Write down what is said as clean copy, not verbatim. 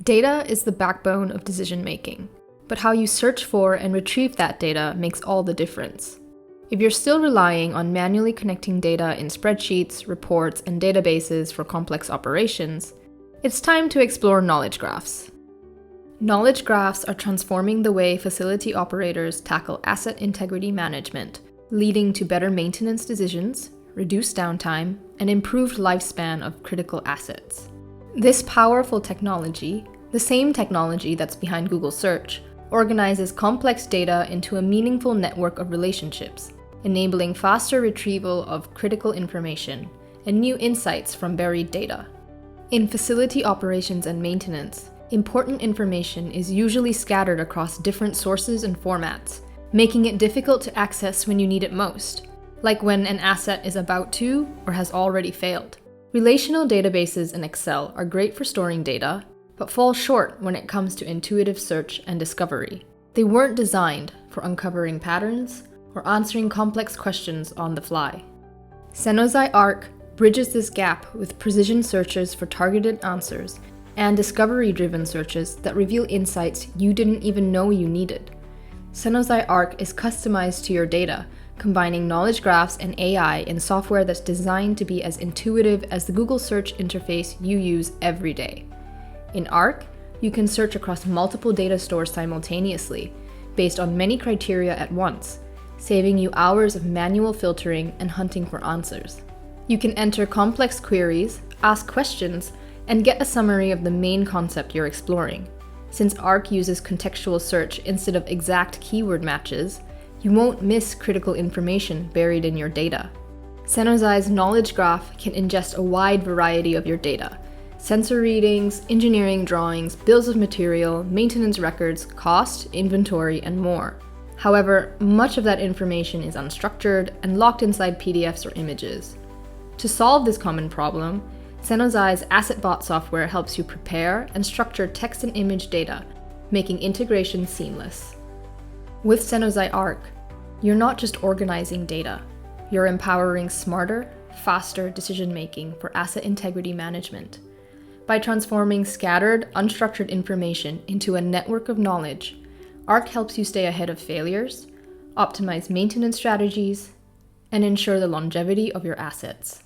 Data is the backbone of decision-making, but how you search for and retrieve that data makes all the difference. If you're still relying on manually connecting data in spreadsheets, reports, and databases for complex operations, it's time to explore knowledge graphs. Knowledge graphs are transforming the way facility operators tackle asset integrity management, leading to better maintenance decisions, reduced downtime, and improved lifespan of critical assets. This powerful technology, the same technology that's behind Google Search, organizes complex data into a meaningful network of relationships, enabling faster retrieval of critical information and new insights from buried data. In facility operations and maintenance, important information is usually scattered across different sources and formats, making it difficult to access when you need it most, like when an asset is about to or has already failed. Relational databases in Excel are great for storing data, but fall short when it comes to intuitive search and discovery. They weren't designed for uncovering patterns or answering complex questions on the fly. Cenozai ARK bridges this gap with precision searches for targeted answers and discovery-driven searches that reveal insights you didn't even know you needed. Cenozai ARK is customized to your data, combining knowledge graphs and AI in software that's designed to be as intuitive as the Google search interface you use every day. In ARK, you can search across multiple data stores simultaneously, based on many criteria at once, saving you hours of manual filtering and hunting for answers. You can enter complex queries, ask questions, and get a summary of the main concept you're exploring. Since ARK uses contextual search instead of exact keyword matches, you won't miss critical information buried in your data. Cenozai's knowledge graph can ingest a wide variety of your data: sensor readings, engineering drawings, bills of material, maintenance records, cost, inventory, and more. However, much of that information is unstructured and locked inside PDFs or images. To solve this common problem, Cenozai's AssetBot software helps you prepare and structure text and image data, making integration seamless. With Cenozai ARK, you're not just organizing data, you're empowering smarter, faster decision-making for asset integrity management. By transforming scattered, unstructured information into a network of knowledge, ARK helps you stay ahead of failures, optimize maintenance strategies, and ensure the longevity of your assets.